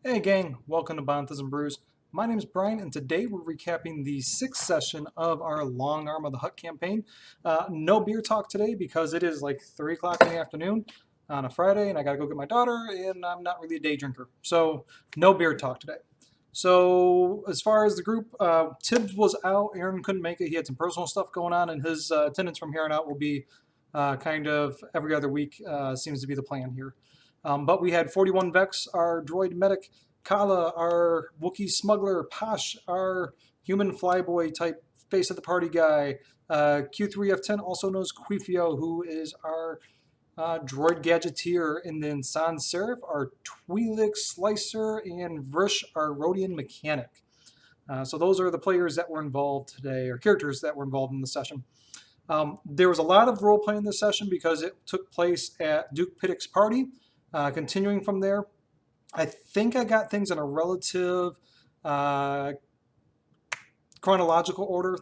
Hey gang, welcome to Bonthas and Brews. My name is Brian, and today we're recapping the sixth session of our Long Arm of the Hutt campaign. No beer talk today because it is like 3 o'clock in the afternoon on a Friday, and I gotta go get my daughter, and I'm not really a day drinker. So, no beer talk today. So, as far as the group, Tibbs was out. Aaron couldn't make it. He had some personal stuff going on, and his attendance from here on out will be kind of every other week, seems to be the plan here. But we had 41 Vex, our droid medic, Kala, our Wookie smuggler, Pash, our human flyboy type face of the party guy, Q3F10, also known as Quifio, who is our droid gadgeteer, and then Sans Serif, our Twi'lek slicer, and Vrish, our Rhodian mechanic. So those are the players that were involved today, or characters that were involved in the session. There was a lot of role playing this session because it took place at Duke Piddock's party. Continuing from there, I think I got things in a relative uh, chronological order.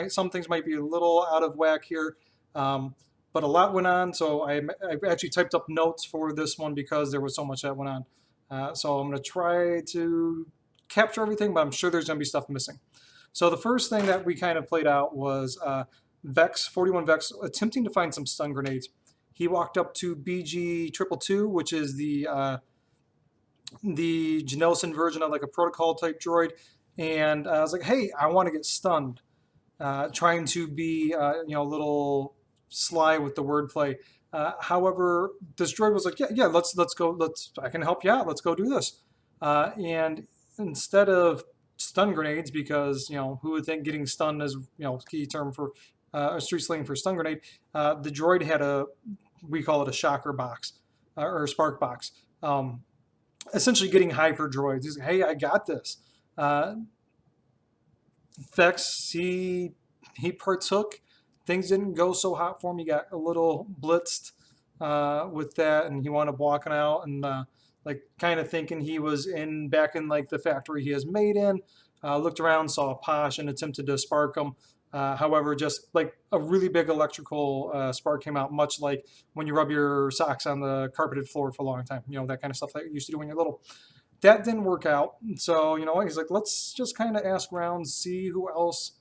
Some things might be a little out of whack here, but a lot went on. So I actually typed up notes for this one because there was so much that went on. So I'm going to try to capture everything, but I'm sure there's going to be stuff missing. So the first thing that we kind of played out was Vex, 41 Vex, attempting to find some stun grenades. He walked up to BG 222, which is the Janelson version of like a protocol type droid, and I was like, "Hey, I want to get stunned." Trying to be a little sly with the wordplay. However, this droid was like, "Yeah, let's go. I can help you out. Let's go do this." And instead of stun grenades, because who would think getting stunned is key term for a street slang for stun grenade. The droid had we call it a shocker box or a spark box. Essentially getting hyper droids. He's like, "Hey, I got this." Uh, Vex, he partook. Things didn't go so hot for him. He got a little blitzed with that, and he wound up walking out and like kind of thinking he was back in like the factory he has made in. Looked around, saw Posh, and attempted to spark him. However, just like a really big electrical spark came out, much like when you rub your socks on the carpeted floor for a long time. That kind of stuff that you used to do when you're little. That didn't work out. So, he's like, let's just kind of ask around, see who else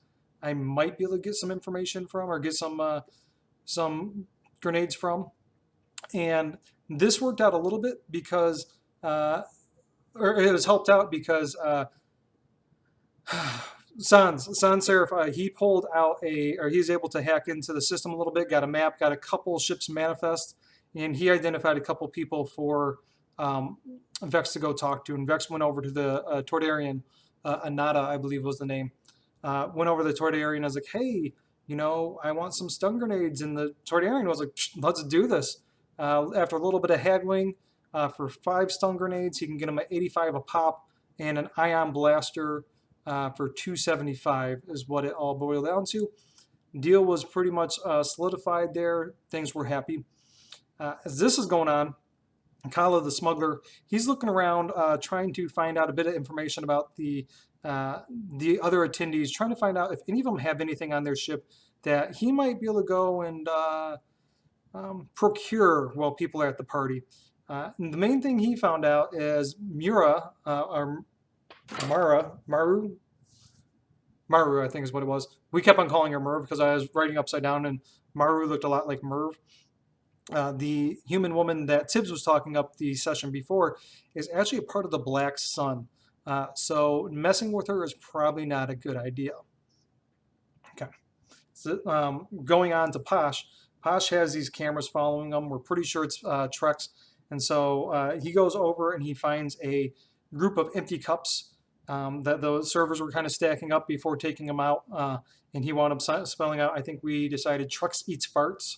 I might be able to get some information from or get some grenades from. And this worked out a little bit because, or it was helped out because Sans Serif, he pulled out or he's able to hack into the system a little bit, got a map, got a couple ships manifest, and he identified a couple people for Vex to go talk to. And Vex went over to the Tordarian, Anata, I believe was the name. Went over to the Tordarian and was like, "Hey, I want some stun grenades." And the Tordarian was like, "Let's do this." After a little bit of haggling, for 5 stun grenades, he can get them at 85 a pop, and an ion blaster for 275 is what it all boiled down to. Deal was pretty much solidified there. Things were happy. As this is going on, Kala the smuggler, he's looking around, trying to find out a bit of information about the other attendees, trying to find out if any of them have anything on their ship that he might be able to go and procure while people are at the party. And the main thing he found out is or Maru, I think is what it was. We kept on calling her Merv because I was writing upside down, and Maru looked a lot like Merv. The human woman that Tibbs was talking up the session before is actually a part of the Black Sun. So messing with her is probably not a good idea. Okay. So, going on to Posh. Posh has these cameras following him. We're pretty sure it's Trex. And so he goes over and he finds a group of empty cups that the servers were kind of stacking up before taking them out. And he wound up spelling out, I think we decided Trex eats farts.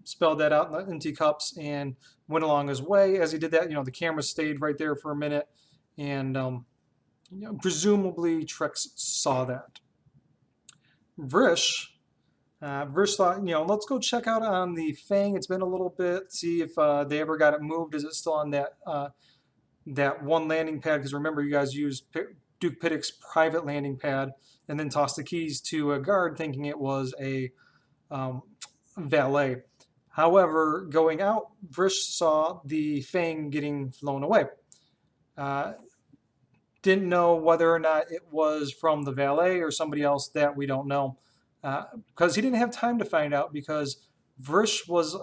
Spelled that out in the empty cups and went along his way. As he did that, the camera stayed right there for a minute. And presumably Trex saw that. Vrish thought, let's go check out on the Fang. It's been a little bit, see if they ever got it moved. Is it still on that one landing pad? Because remember, you guys used Duke Piddock's private landing pad and then tossed the keys to a guard thinking it was a valet. However, going out, Vrish saw the Fang getting flown away. Didn't know whether or not it was from the valet or somebody else. That we don't know, because he didn't have time to find out, because Vrish was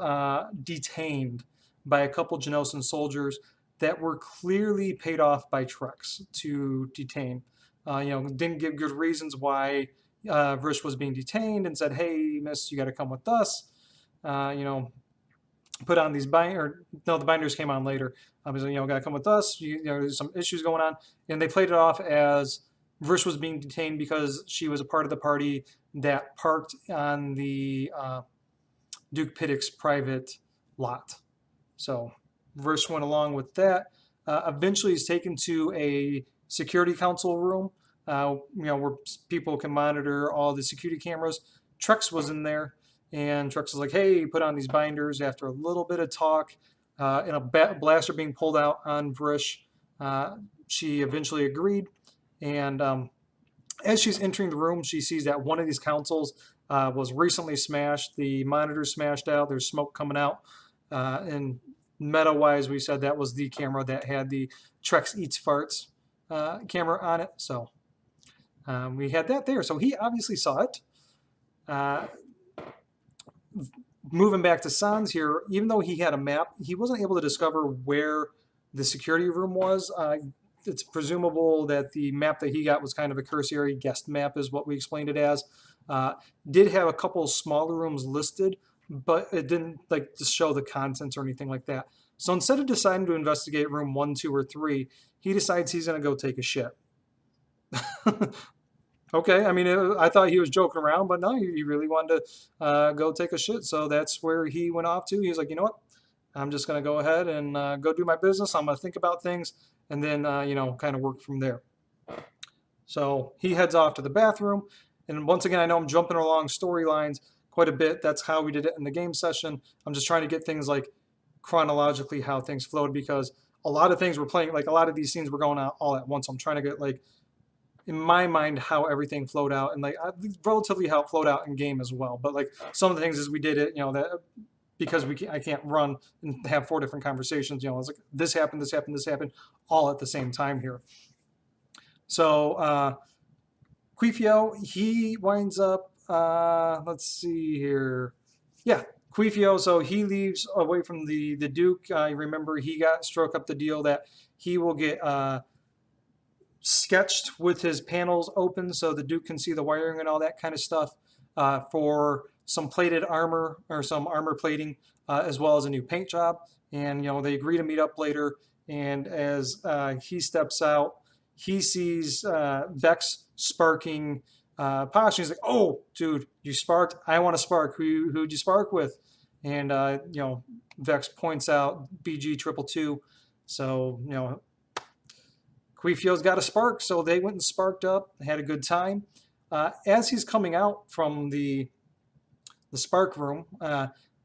detained by a couple Genosan soldiers that were clearly paid off by Trex to detain. Didn't give good reasons why Vrish was being detained, and said, "Hey, miss, you got to come with us." Uh, you know, Put on these or no, the binders came on later. He's like, gotta come with us. There's some issues going on, and they played it off as Vrish was being detained because she was a part of the party that parked on the Duke Piddock's private lot. So Vrish went along with that. Eventually, he's taken to a security council room, where people can monitor all the security cameras. Trex was in there, and Trex was like, "Hey, put on these binders." After a little bit of talk, and a blaster being pulled out on Vrish, she eventually agreed. And as she's entering the room, she sees that one of these consoles was recently smashed. The monitor's smashed out. There's smoke coming out. And meta-wise, we said that was the camera that had the Trex Eats Farts camera on it. So we had that there. So he obviously saw it. Moving back to Sans here, even though he had a map, he wasn't able to discover where the security room was. It's presumable that the map that he got was kind of a cursory guest map, is what we explained it as. Did have a couple smaller rooms listed, but it didn't like to show the contents or anything like that. So instead of deciding to investigate room 1, 2, or 3, he decides he's going to go take a shit. Okay, I mean, I thought he was joking around, but no, he really wanted to go take a shit. So that's where he went off to. He was like, you know what? I'm just going to go ahead and go do my business. I'm going to think about things, and then, kind of work from there. So he heads off to the bathroom. And once again, I know I'm jumping along storylines quite a bit. That's how we did it in the game session. I'm just trying to get things like chronologically how things flowed, because a lot of things were playing, like a lot of these scenes were going on all at once. I'm trying to get like, in my mind, how everything flowed out, and like relatively how it flowed out in game as well. But like some of the things as we did it, that because I can't run and have 4 different conversations. It's like this happened, this happened, this happened, all at the same time here. So Quifio, he winds up. Let's see here. Yeah, Quifio. So he leaves away from the Duke. Remember, he struck up the deal that he will get sketched with his panels open so the Duke can see the wiring and all that kind of stuff, for some plated armor or some armor plating, as well as a new paint job. And they agree to meet up later. And as he steps out, he sees Vex sparking Posh. He's like, "Oh, dude, you sparked. I want to spark. Who'd you spark with?" And Vex points out BG 222. So Quifio's got a spark, so they went and sparked up, had a good time. As he's coming out from the spark room,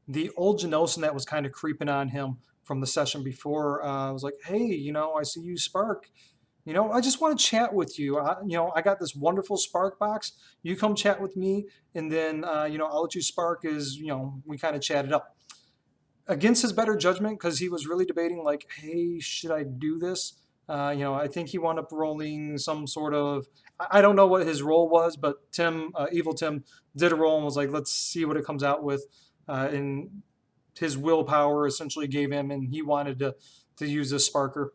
the old Genosan that was kind of creeping on him from the session before was like, "Hey, I see you spark. I just want to chat with you. I got this wonderful spark box. You come chat with me, and then, I'll let you spark." We kind of chatted up. Against his better judgment, because he was really debating, like, "Hey, should I do this?" I think he wound up rolling some sort of, I don't know what his role was, but Evil Tim did a roll and was like, "Let's see what it comes out with." And his willpower essentially gave him, and he wanted to use this sparker.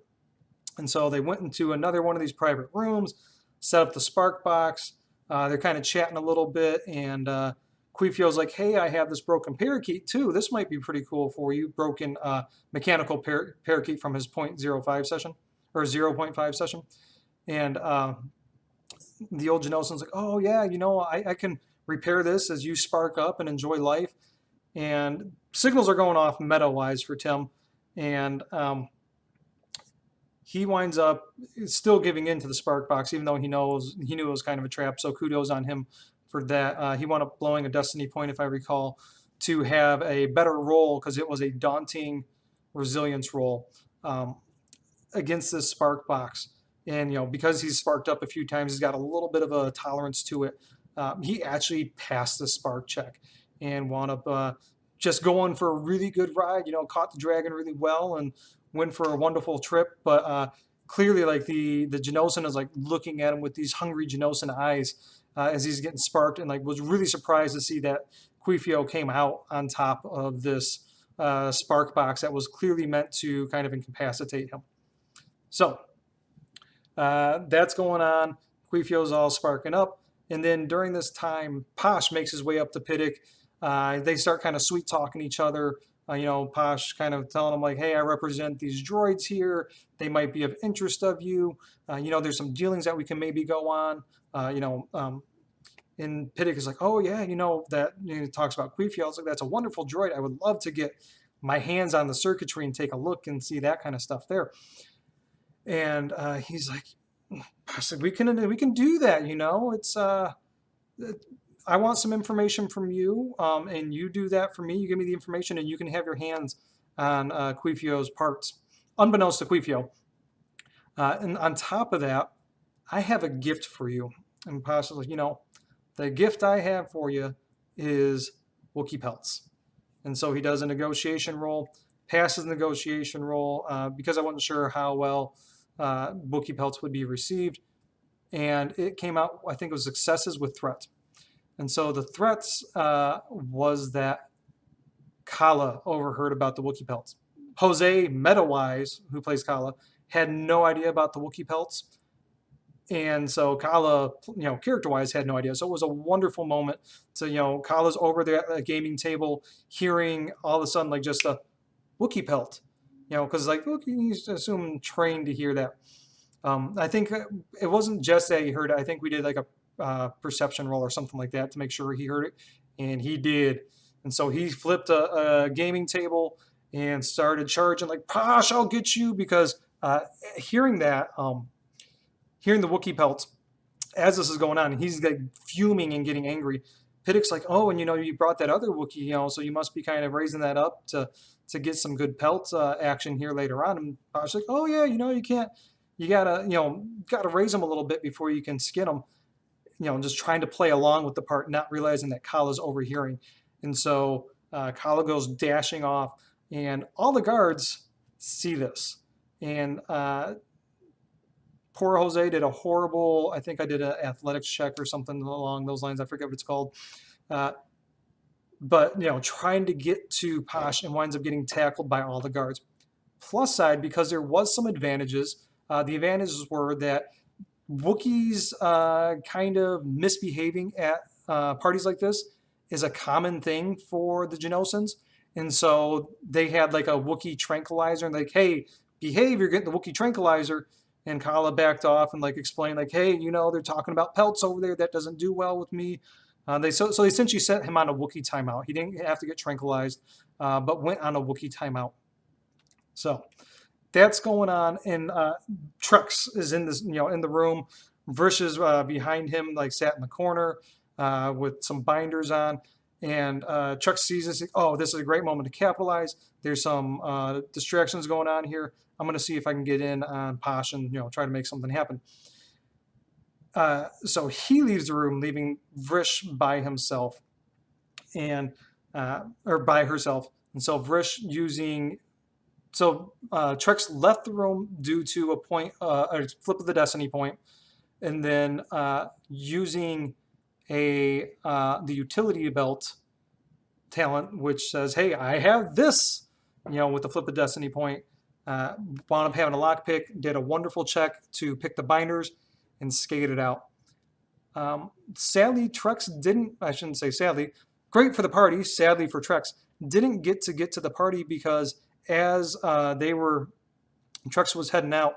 And so they went into another one of these private rooms, set up the spark box. They're kind of chatting a little bit, and Quifio's like, "Hey, I have this broken parakeet too. This might be pretty cool for you." Broken mechanical parakeet from his 0.05 session, or 0.5 session. And the old Genosan's like, "Oh yeah, I can repair this as you spark up and enjoy life." And signals are going off meta-wise for Tim. And he winds up still giving in to the spark box, even though he knew it was kind of a trap. So kudos on him for that. He wound up blowing a destiny point, if I recall, to have a better roll, because it was a daunting resilience roll against this spark box. And because he's sparked up a few times, he's got a little bit of a tolerance to it. He actually passed the spark check and wound up just going for a really good ride. Caught the dragon really well and went for a wonderful trip. But clearly like the Genosin is like looking at him with these hungry Genosin eyes as he's getting sparked, and like was really surprised to see that Quifio came out on top of this spark box that was clearly meant to kind of incapacitate him. So that's going on. Quifio's all sparking up. And then during this time, Posh makes his way up to Piddick. They start kind of sweet talking each other. Posh kind of telling him like, hey, I represent these droids here. They might be of interest of you. There's some dealings that we can maybe go on. And Piddick is like, oh yeah, that he talks about Quifio. I was like, that's a wonderful droid. I would love to get my hands on the circuitry and take a look and see that kind of stuff there. And he's like, I said, we can do that. It's I want some information from you, and you do that for me. You give me the information, and you can have your hands on Quifio's parts, unbeknownst to Quifio. And on top of that, I have a gift for you. And Posh is like, the gift I have for you is Wookie pelts. And so he does a negotiation roll, passes the negotiation roll because I wasn't sure how well Wookie pelts would be received. And it came out, I think it was successes with threat. And so the threats was that Kala overheard about the Wookie pelts. Jose, meta-wise, who plays Kala, had no idea about the Wookie pelts. And so Kala, character-wise, had no idea. So it was a wonderful moment to, Kala's over there at the gaming table, hearing all of a sudden like just a Wookie pelt, because like Wookiees assume trained to hear that. I think it wasn't just that he heard it. I think we did like a perception roll or something like that to make sure he heard it, and he did. And so he flipped a gaming table and started charging like, Posh, I'll get you, because hearing that. Hearing the Wookie pelts, as this is going on, he's like fuming and getting angry. Piddick's like, oh, and you brought that other Wookie, so you must be kind of raising that up to get some good pelt action here later on. And Posh's like, oh yeah, you can't, you gotta raise them a little bit before you can skin them. Just trying to play along with the part, not realizing that Kala's overhearing. And so Kala goes dashing off, and all the guards see this. And poor Jose did a horrible, I think I did an athletics check or something along those lines. I forget what it's called. But, trying to get to Posh and winds up getting tackled by all the guards. Plus side, because there was some advantages. The advantages were that Wookiees kind of misbehaving at parties like this is a common thing for the Genosins. And so they had like a Wookiee tranquilizer and like, hey, behave, you're getting the Wookiee tranquilizer. And Kala backed off and like explained like, hey, they're talking about pelts over there. That doesn't do well with me. They essentially sent him on a Wookiee timeout. He didn't have to get tranquilized, but went on a Wookiee timeout. So that's going on. And Trux is in this, in the room. Vrish is behind him, like sat in the corner with some binders on. And Trux sees this. Oh, this is a great moment to capitalize. There's some distractions going on here. I'm going to see if I can get in on Posh and try to make something happen. So he leaves the room, leaving Vrish by himself or by herself. And so Vrish Trux left the room due to a flip of the destiny point, and then using the utility belt talent, which says, hey, I have this, with the flip of destiny point. Wound up having a lockpick, did a wonderful check to pick the binders and skated out. Sadly, Trux didn't, I shouldn't say sadly, great for the party, sadly for Trux, didn't get to the party because as Trux was heading out,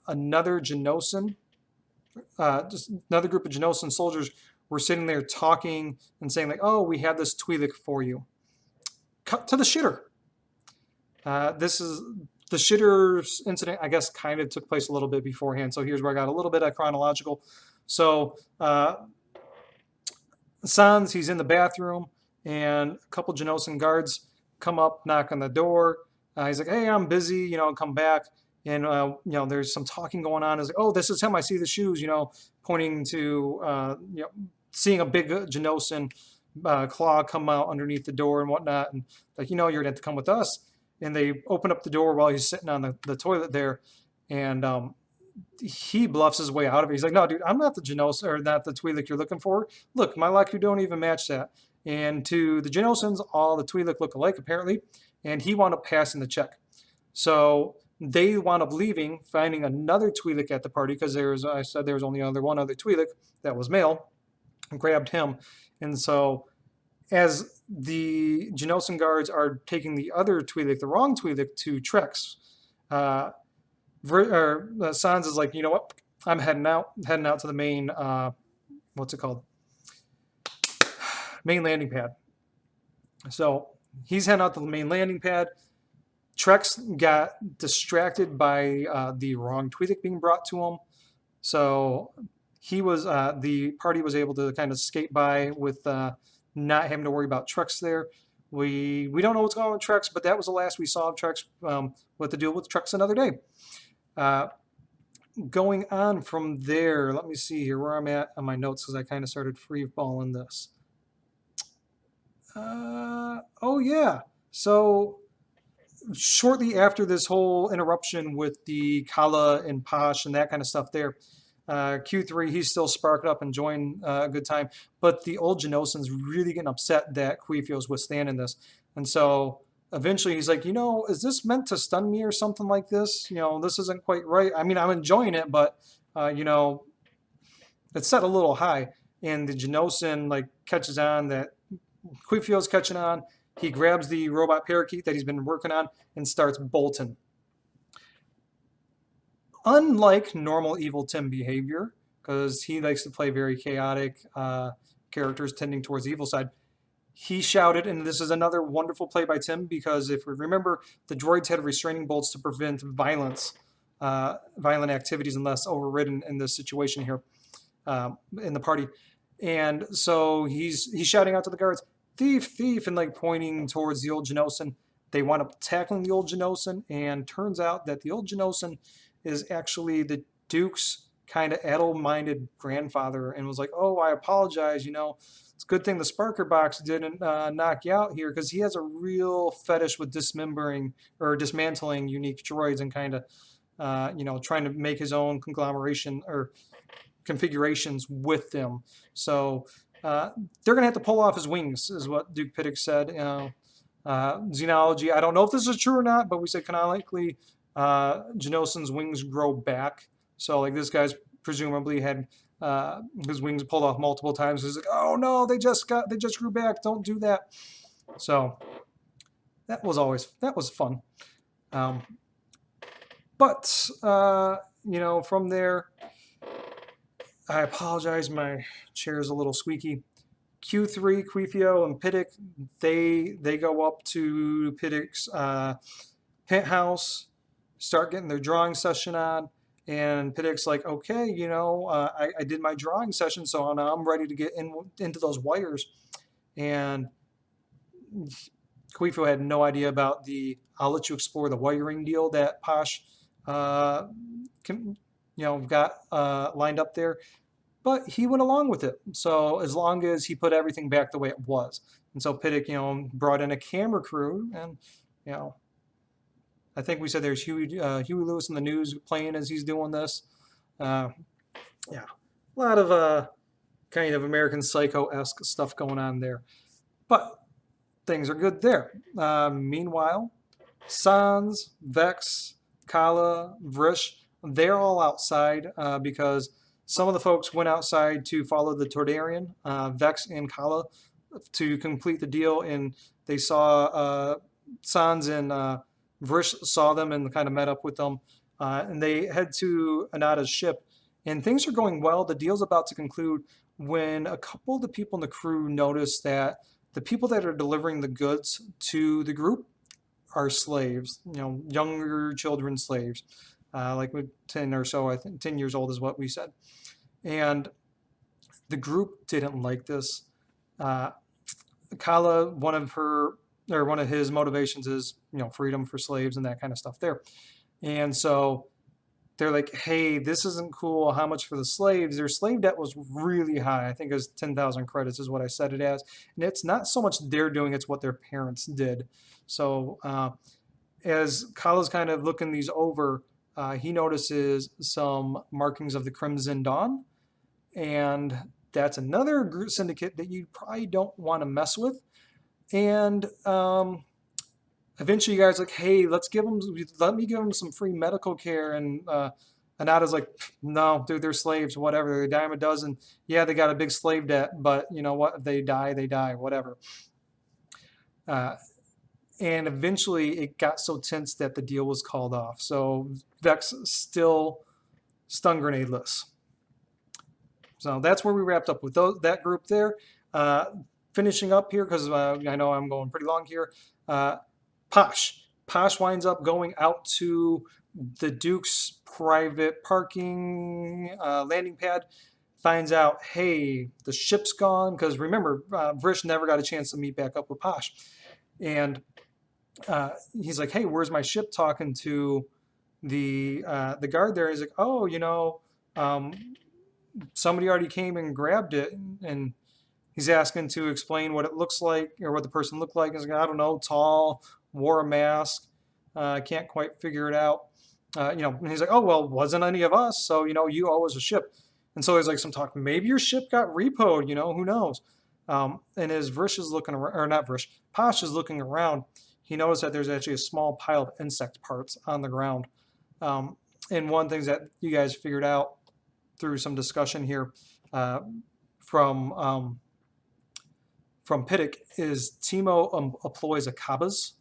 another Genosin, just another group of Genosin soldiers were sitting there talking and saying like, oh, we have this Twi'lek for you. Cut to the shitter. This is the shitter incident, I guess, kind of took place a little bit beforehand. So here's where I got a little bit of chronological. So Sans, he's in the bathroom, and a couple Genosin guards come up, knock on the door. He's like, hey, I'm busy, come back. And, there's some talking going on. He's like, oh, this is him. I see the shoes, pointing to, seeing a big Genosin claw come out underneath the door and whatnot. And like, you're going to have to come with us. And they open up the door while he's sitting on the toilet there. and he bluffs his way out of it. He's like, no, dude, I'm not the Genos or not the Twi'lek you're looking for. Look, my Laku don't even match that. And to the Genosans, all the Twi'lek look alike, apparently, and he wound up passing the check. So they wound up leaving, finding another Twi'lek at the party, because I said there was only one other Twi'lek that was male, and grabbed him. And so as the Genosan guards are taking the other Twi'lek, the wrong Twi'lek, to Trex, Sans is like, you know what? I'm heading out to the main, what's it called? Main landing pad. So he's heading out to the main landing pad. Trex got distracted by the wrong Twi'lek being brought to him. So he was, the party was able to kind of skate by with not having to worry about Trex there. We don't know what's going on with Trex, but that was the last we saw of Trex. We'll have to deal with Trex another day. Going on from there, let me see here where I'm at on my notes, because I kind of started free balling this. Oh yeah, so shortly after this whole interruption with the Kala and Posh and that kind of stuff there, Q3, he's still sparked up, enjoying a good time, but the old Genosans really getting upset that Quifio's withstanding this. And so eventually he's like, you know, is this meant to stun me or something like this? You know, this isn't quite right. I mean, I'm enjoying it, but, you know, it's set a little high. And the Genosan, like, catches on that Quifio's catching on. He grabs the robot parakeet that he's been working on and starts bolting. Unlike normal Evil Tim behavior, because he likes to play very chaotic characters tending towards the evil side, he shouted, and this is another wonderful play by Tim, because if we remember, the droids had restraining bolts to prevent violent activities unless overridden in this situation here in the party. And so he's shouting out to the guards, thief, thief, and like pointing towards the old Genosan. They wind up tackling the old Genosan, and turns out that the old Genosan is actually the Duke's kind of addle-minded grandfather, and was like, oh, I apologize, you know, it's a good thing the Sparker box didn't knock you out here, because he has a real fetish with dismembering or dismantling unique droids and kind of, you know, trying to make his own conglomeration or configurations with them. So they're going to have to pull off his wings, is what Duke Piddock said. You know, xenology, I don't know if this is true or not, but we said canonically Genosan's wings grow back. So like this guy's presumably had his wings pulled off multiple times. He's like, oh no, they just grew back. Don't do that. So that was fun. But you know, from there, I apologize, my chair is a little squeaky. Q3, Quifio, and Piddock, they go up to Piddock's penthouse, start getting their drawing session on, and Piddock's like, okay, you know, I did my drawing session, so now I'm ready to get into those wires. And Quifio had no idea about the I'll let you explore the wiring deal that Posh got lined up there. But he went along with it. So as long as he put everything back the way it was. And so Piddock, you know, brought in a camera crew, and, you know, I think we said there's Huey Lewis in the news playing as he's doing this. Yeah, a lot of kind of American Psycho-esque stuff going on there. But things are good there. Meanwhile, Sans, Vex, Kala, Vrish, they're all outside because some of the folks went outside to follow the Tordarian, Vex and Kala, to complete the deal, and they saw Sans and Vrish saw them and kind of met up with them, and they head to Anada's ship, and things are going well. The deal's about to conclude when a couple of the people in the crew notice that the people that are delivering the goods to the group are slaves, you know, younger children slaves, like 10 or so, I think 10 years old is what we said. And the group didn't like this. Kala, one of his motivations is, you know, freedom for slaves and that kind of stuff there. And so they're like, hey, this isn't cool. How much for the slaves? Their slave debt was really high. I think it was 10,000 credits is what I said it as. And it's not so much they're doing, it's what their parents did. So as Kala's kind of looking these over, he notices some markings of the Crimson Dawn, and that's another group syndicate that you probably don't want to mess with. And eventually, you guys are like, hey, let me give them some free medical care, and Anada's like, no, dude, they're slaves, whatever. They die a dozen. Yeah, they got a big slave debt, but you know what? If they die, whatever. And eventually it got so tense that the deal was called off. So Vex still stun grenadeless. So that's where we wrapped up with that group there. Finishing up here, because I know I'm going pretty long here. Posh. Posh winds up going out to the Duke's private parking landing pad. Finds out, hey, the ship's gone. Because remember, Vrish never got a chance to meet back up with Posh. And he's like, hey, where's my ship? Talking to the guard there. He's like, oh, somebody already came and grabbed it. And he's asking to explain what it looks like, or what the person looked like. He's like, I don't know, tall, wore a mask. I can't quite figure it out. And he's like, oh, well, wasn't any of us. So, you owe us a ship. And so there's like some talk, maybe your ship got repoed, who knows? And as Vrish is looking around, or not Vrish, Posh is looking around, he noticed that there's actually a small pile of insect parts on the ground. And one thing that you guys figured out through some discussion here from Piddick is Timo employs a Kabaz.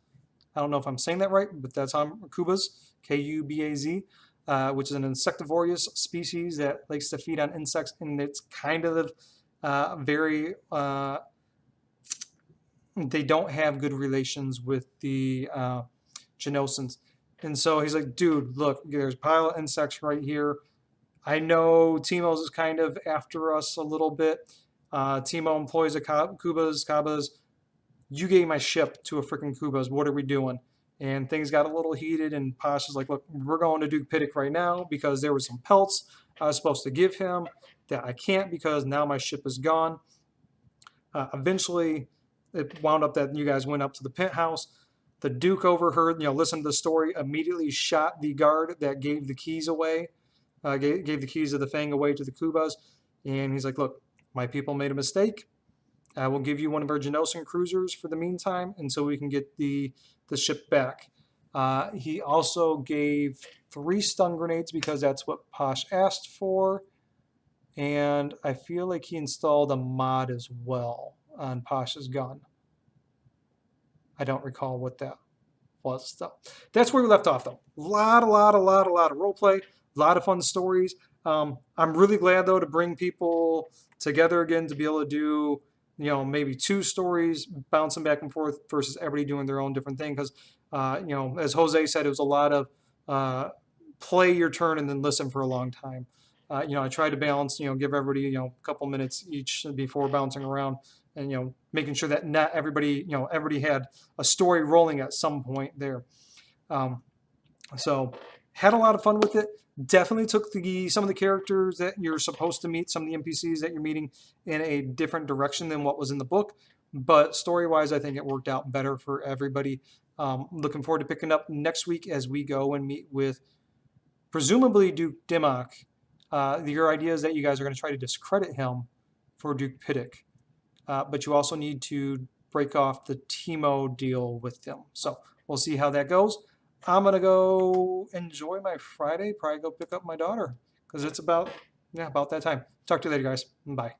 I don't know if I'm saying that right, but that's on Kubaz, Kubaz, which is an insectivorous species that likes to feed on insects, and it's kind of very they don't have good relations with the Genosans. And so he's like, dude, look, there's a pile of insects right here. I know Timo's is kind of after us a little bit. Timo employs a Kabaz. You gave my ship to a freaking Kubaz. What are we doing? And things got a little heated, and Posh is like, look, we're going to Duke Piddick right now because there were some pelts I was supposed to give him that I can't because now my ship is gone. Eventually, it wound up that you guys went up to the penthouse. The Duke overheard, listened to the story, immediately shot the guard that gave the keys away, gave the keys of the Fang away to the Kubas. And he's like, look, my people made a mistake. I will give you one of our Genosan cruisers for the meantime until we can get the ship back. He also gave 3 stun grenades because that's what Posh asked for. And I feel like he installed a mod as well on Posh's gun. I don't recall what that was, though. That's where we left off, though. A lot of role play, a lot of fun stories. I'm really glad, though, to bring people together again to be able to do, maybe 2 stories bouncing back and forth versus everybody doing their own different thing. Because, as Jose said, it was a lot of play your turn and then listen for a long time. I tried to balance, give everybody, a couple minutes each before bouncing around, and making sure that not everybody, everybody had a story rolling at some point there. So had a lot of fun with it. Definitely took some of the characters that you're supposed to meet, some of the NPCs that you're meeting, in a different direction than what was in the book. But story-wise, I think it worked out better for everybody. Looking forward to picking up next week as we go and meet with presumably Duke Dimmock. Your idea is that you guys are going to try to discredit him for Duke Piddick. But you also need to break off the Timo deal with him. So we'll see how that goes. I'm going to go enjoy my Friday, probably go pick up my daughter because it's about that time. Talk to you later, guys. Bye.